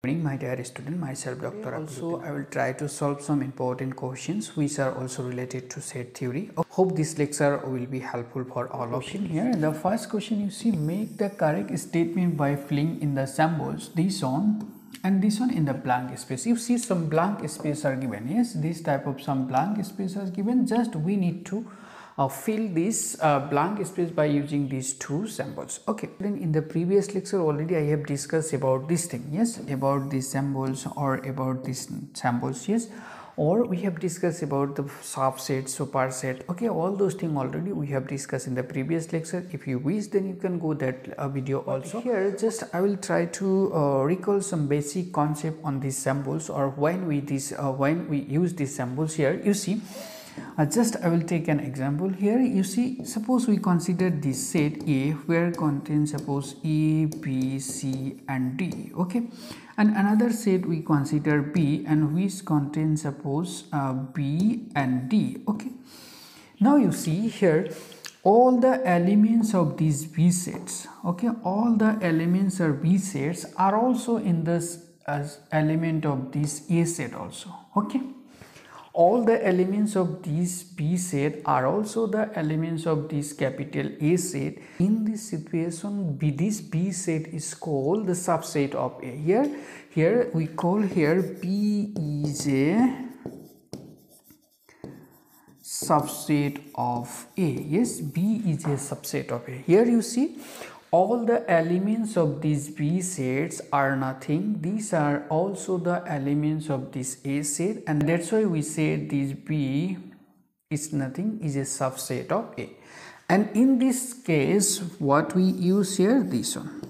Good evening, my dear student. Myself Dr. Apil Sir. I will try to solve some important questions which are also related to set theory. Hope this lecture will be helpful for all of you. Here, the first question you see, make the correct statement by filling in the symbols this one and this one in the blank space. You see some blank space are given. Yes, this type of some blank space are given. Just we need to fill this blank space by using these two symbols. Okay, then in the previous lecture already I have discussed about this thing. Yes, about these symbols or about these symbols. Yes, or we have discussed about the subset, superset. Okay, all those things already we have discussed in the previous lecture. If you wish, then you can go that video also. Here just I will try to recall some basic concept on these symbols, or when we use these symbols. Here you see, just I will take an example. Here you see, suppose we consider this set A where contains suppose A, B, C and D. Okay, and another set we consider B and which contains suppose B and D. Okay, now you see here all the elements of these B sets. Okay, all the elements of B sets are also in this as element of this A set also. Okay, all the elements of this B set are also the elements of this capital A set. In this situation, this B set is called the subset of A. Here we call here B is a subset of A. Yes, B is a subset of A. Here you see, all the elements of these B sets are nothing. These are also the elements of this A set, and that's why we say this B is nothing, is a subset of A. And in this case, what we use here, this one,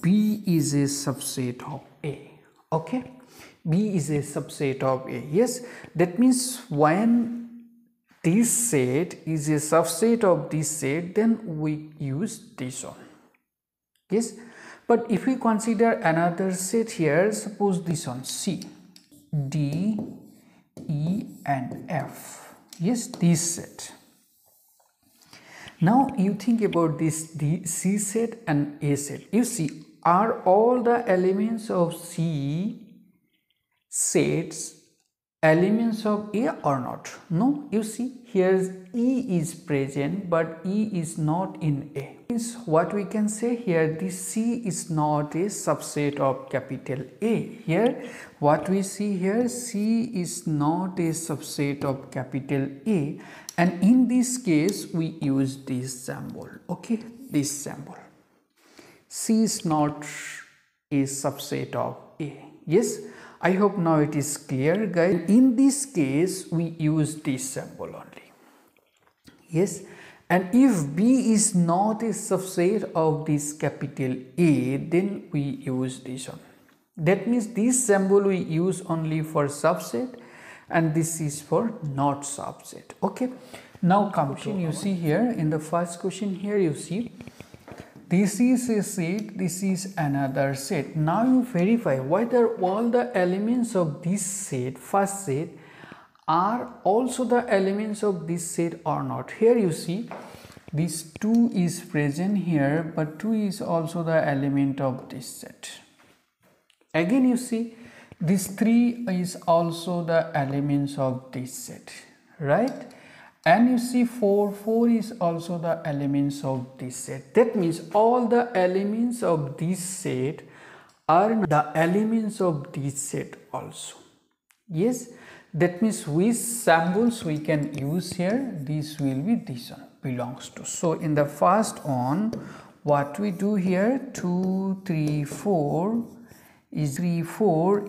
B is a subset of A. Okay, B is a subset of A. Yes, that means when this set is a subset of this set, then we use this one. Yes, but if we consider another set here, suppose this one C, D, E and F. Yes, this set. Now you think about this C set and A set. You see, are all the elements of C sets elements of A or not? No, you see here E is present but E is not in A. Means what we can say here, this C is not a subset of capital A. Here what we see here, C is not a subset of capital A, and in this case we use this symbol. Okay, this symbol. C is not a subset of A. Yes, I hope now it is clear, guys. In this case we use this symbol only. Yes, and if B is not a subset of this capital A, then we use this one. That means this symbol we use only for subset and this is for not subset. Okay, now question you see here in the first question. Here you see, this is a set, this is another set. Now you verify whether all the elements of this set, first set, are also the elements of this set or not. Here you see, this 2 is present here, but 2 is also the element of this set. Again you see, this 3 is also the elements of this set, right? And you see 4 is also the elements of this set. That means all the elements of this set are the elements of this set also. Yes, that means which symbols we can use here, this will be this one, belongs to. So in the first one, what we do here, 2, 3, 4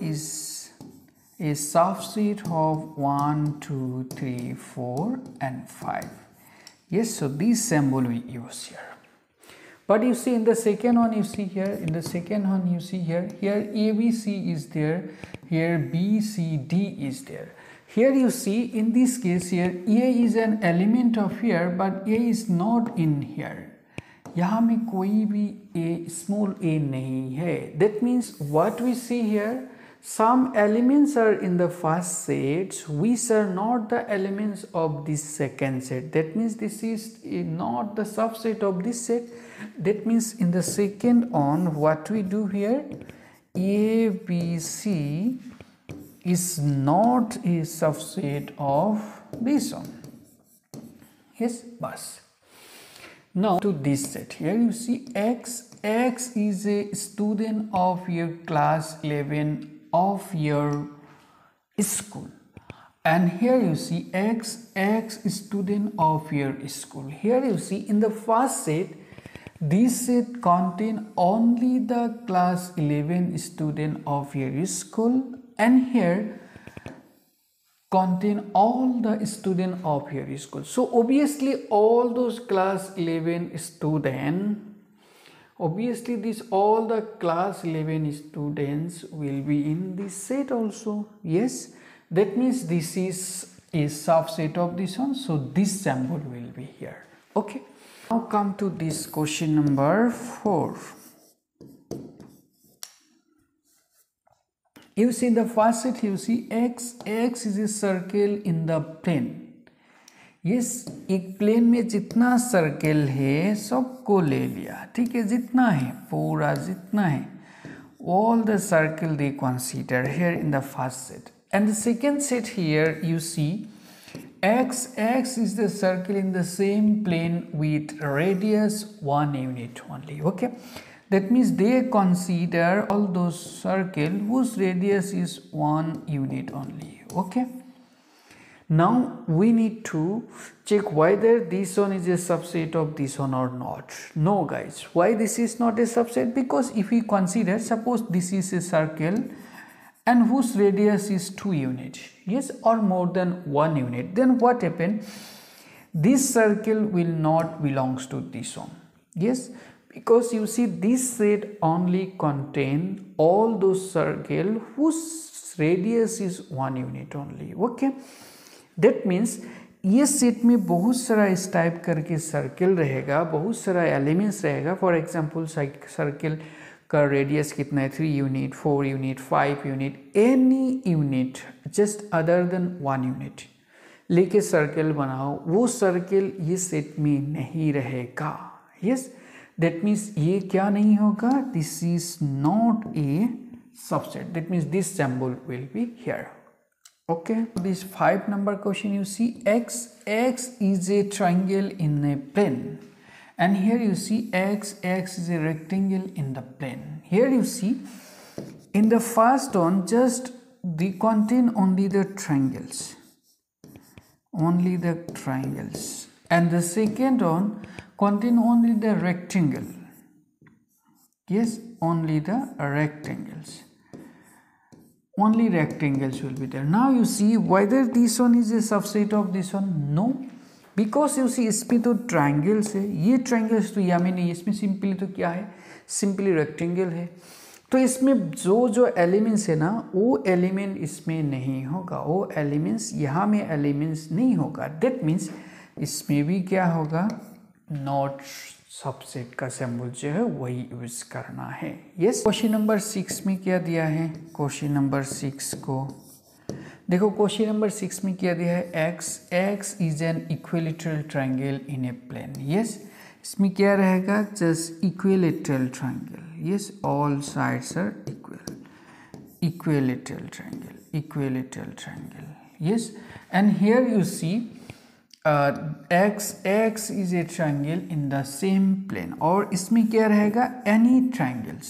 is a subset of 1, 2, 3, 4 and 5. Yes, so this symbol we use here. But you see in the second one, you see here, in the second one you see here, ABC is there, here BCD is there. Here you see, in this case here, A is an element of here, but A is not in here. यहाँ में कोई भी A, small a नहीं है. That means what we see here, some elements are in the first set which are not the elements of this second set. That means this is not the subset of this set. That means in the second on, what we do here, A, B, C is not a subset of this one. Yes, bus. Now to this set, here you see X is a student of your class 11 of your school, and here you see X is student of your school. Here you see in the first set, this set contain only the class 11 student of your school, and here contain all the student of your school. So obviously all those class 11 student, obviously all the class 11 students will be in this set also. Yes, that means this is a subset of this one, so this symbol will be here. Okay, now come to this question number 4. You see the first set, you see X is a circle in the plane. Yes, एक plane में जितना circle है सबको ले लिया, ठीक है, जितना है पूरा जितना है, all the circle they consider here in the first set. And the second set here you see X is the circle in the same plane with radius 1 unit only. Okay, that means they consider all those circles whose radius is 1 unit only. Okay, now we need to check whether this one is a subset of this one or not. No guys, why this is not a subset? Because if we consider, suppose this is a circle and whose radius is 2 units, yes, or more than 1 unit, then what happened? This circle will not belongs to this one. Yes, because you see this set only contain all those circle whose radius is 1 unit only. Okay, that means ये set में बहुत सारा इस type करके circle रहेगा, बहुत सारा elements रहेगा. फॉर एग्जांपल सर्कल का रेडियस कितना है, 3 unit, 4 unit, 5 unit, any unit just other than 1 unit लेके सर्कल बनाओ, वो सर्कल ये सेट में नहीं रहेगा. यस, दैट मीन्स ये क्या नहीं होगा, this is not a subset. That means this symbol will be here. Okay, this 5 number question, you see X is a triangle in a plane, and here you see X is a rectangle in the plane. Here you see in the first one just they contain only the triangles, and the second one contain only the rectangle. Yes, only the rectangles. Only rectangles will be there. Now you see whether this one is a subset of this one. No, because you see इसमें तो triangles है, ये triangles तो यहाँ में नहीं, इसमें simply तो क्या है, simply rectangle है. तो इसमें जो elements है ना, वो element इसमें नहीं होगा, वो elements यहाँ में elements नहीं होगा. That means इसमें भी क्या होगा, not सबसेट का सिंबल जो है वही यूज करना है. यस, क्वेश्चन नंबर 6 में क्या दिया है, क्वेश्चन नंबर 6 को देखो. क्वेश्चन नंबर 6 में क्या दिया है, X is an equilateral triangle in a plane. Yes, इसमें क्या रहेगा, just equilateral triangle. Yes, all sides are equal, equilateral triangle. Yes, and here you see X is a triangle in the same plane. और इसमें क्या रहेगा, any triangles.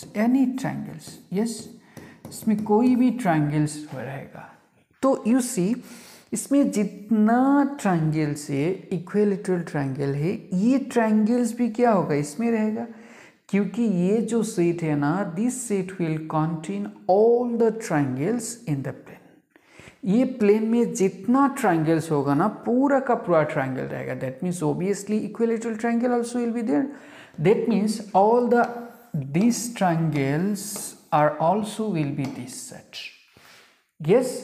yes, इसमें कोई भी triangles रहेगा. तो you see इसमें जितना triangles है, equilateral triangle है, ये triangles भी क्या होगा, इसमें रहेगा, क्योंकि ये जो set है ना, this set will contain all the triangles in the plane. ये प्लेन में जितना ट्रायंगल्स होगा ना, पूरा का पूरा ट्रायंगल रहेगा. That means obviously equilateral triangle also will be there. That means all the this triangles are also will be this set. Yes,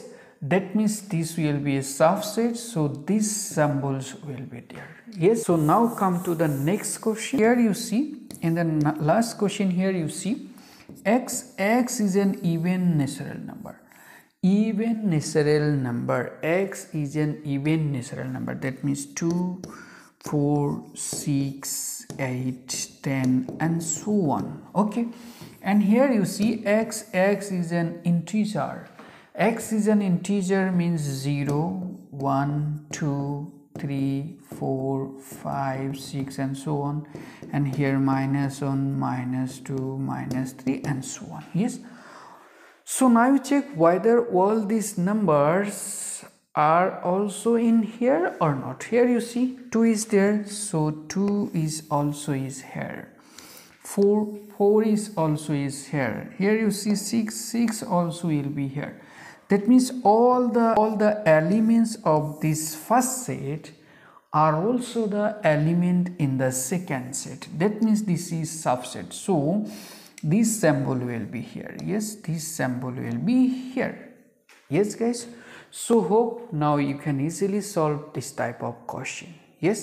that means this will be a subset, so these symbols will be there. Yes, so now come to the next question. Here you see in the last question, here you see X is an even natural number. Even natural number. X is an even natural number. That means 2, 4, 6, 8, 10 and so on. Okay. And here you see X is an integer. X is an integer means 0, 1, 2, 3, 4, 5, 6 and so on. And here -1, -2, -3 and so on. Yes. So now you check whether all these numbers are also in here or not. Here you see 2 is there, so 2 is also is here. 4 is also is here. Here you see 6 also will be here. That means all the elements of this first set are also the element in the second set. That means this is subset. So this symbol will be here. Yes, this symbol will be here. Yes guys. So hope now you can easily solve this type of question. Yes.